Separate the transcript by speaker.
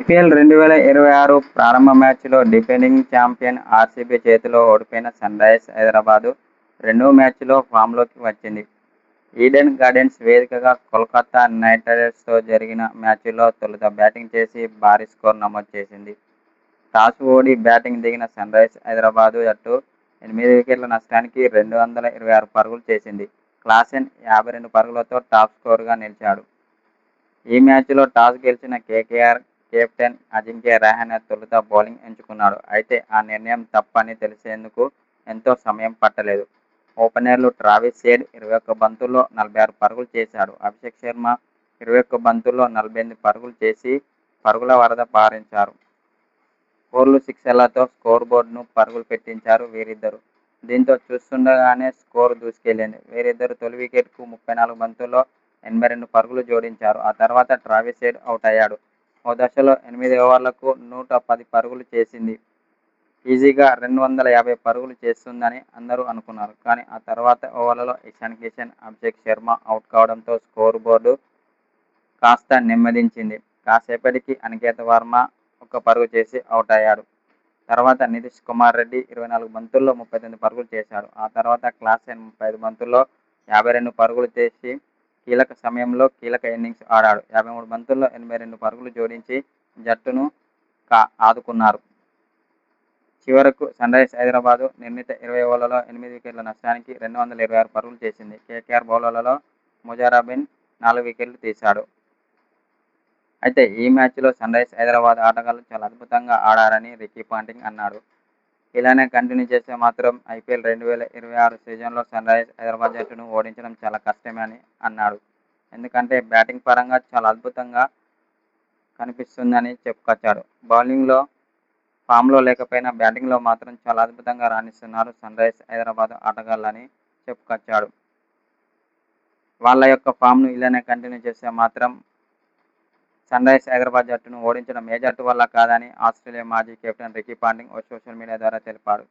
Speaker 1: IPL 2026 ప్రారంభ మ్యాచ్లో defending champion RCB చేతిలో ఓడిపోయిన సన్రైజర్స్ హైదరాబాద్ రెండో మ్యాచ్లో ఫామ్లోకి వచ్చింది. ఈడెన్ గార్డెన్స్ వేదికగా కోల్కతా నైట్ రైడర్స్తో జరిగిన మ్యాచ్లో తొలుత బ్యాటింగ్ చేసి భారీ స్కోరు నమోదు చేసింది. టాస్ ఓడి బ్యాటింగ్ దిగిన సన్రైజర్స్ హైదరాబాద్ జట్టు 8 వికెట్ల నష్టానికి 226 పరుగులు చేసింది. క్లాసెన్ 52 పరుగులతో టాప్ స్కోరర్గా నిలిచాడు. ఈ మ్యాచ్లో టాస్ గెలిచిన కేకేఆర్ కెప్టెన్ అజింక్య రహానె తొలుత బౌలింగ్ ఎంచుకున్నాడు. అయితే ఆ నిర్ణయం తప్పని తెలిసేందుకు ఎంతో సమయం పట్టలేదు. ఓపెనర్లు ట్రావిస్ హెడ్ 21 బంతుల్లో 46 పరుగులు చేశాడు. అభిషేక్ శర్మ 21 బంతుల్లో 48 పరుగులు చేసి పరుగుల వరద పారించారు. 4లు, 6లతో స్కోర్ బోర్డును పరుగులు పెట్టించారు వీరిద్దరూ. దీంతో చూస్తుండగానే స్కోరు దూసుకెళ్లింది. వీరిద్దరూ తొలి వికెట్కు 34 బంతుల్లో 82 పరుగులు జోడించారు. ఆ తర్వాత ట్రావిస్ హెడ్ అవుట్ అయ్యాడు. ఓ దశలో 8 ఓవర్లకు 110 పరుగులు చేసింది. ఈజీగా 250 పరుగులు చేస్తుందని అందరూ అనుకున్నారు. కానీ ఆ తర్వాత ఓవర్లలో ఇషాన్ కిషన్, అభిషేక్ శర్మ అవుట్ కావడంతో స్కోరు బోర్డు కాస్త నెమ్మదించింది. కాసేపటికి అనికేత్ వర్మ 1 పరుగు చేసి అవుట్ అయ్యాడు. తర్వాత నితీష్ కుమార్ రెడ్డి 24 బంతుల్లో 39 పరుగులు చేశాడు. ఆ తర్వాత క్లాసెన్ 35 బంతుల్లో 52 పరుగులు చేసి కీలక సమయంలో కీలక ఇన్నింగ్స్ ఆడాడు. 53 బంతుల్లో 82 పరుగులు జోడించి జట్టును ఆదుకున్నారు. చివరకు సన్రైజర్స్ హైదరాబాద్ నిర్ణీత 20 ఓవర్లలో 8 వికెట్ల నష్టానికి 226 పరుగులు చేసింది. కేకేఆర్ బౌలర్లలో ముజారుద్దీన్ 4 వికెట్లు తీశాడు. అయితే ఈ మ్యాచ్లో సన్రైజర్స్ హైదరాబాద్ ఆటగాళ్లు చాలా అద్భుతంగా ఆడారని రికీ పాంటింగ్ అన్నాడు. ఇలానే కంటిన్యూ చేస్తే మాత్రం ఐపీఎల్ 2026 సీజన్లో సన్రైజర్స్ హైదరాబాద్ జట్టును ఓడించడం చాలా కష్టమే అని అన్నాడు. ఎందుకంటే బ్యాటింగ్ పరంగా చాలా అద్భుతంగా కనిపిస్తుందని చెప్పుకొచ్చాడు. బౌలింగ్లో ఫామ్లో లేకపోయినా బ్యాటింగ్లో మాత్రం చాలా అద్భుతంగా రాణిస్తున్నారు సన్రైజర్స్ హైదరాబాద్ ఆటగాళ్లని చెప్పుకొచ్చాడు. వాళ్ళ యొక్క ఫామ్ను ఇలానే కంటిన్యూ చేస్తే మాత్రం సన్రైజర్స్ హైదరాబాద్ జట్టును ఓడించడం ఏ జట్టు వల్ల కాదని ఆస్ట్రేలియా మాజీ కెప్టెన్ రికీ పాంటింగ్ ఓ సోషల్ మీడియా ద్వారా తెలిపాడు.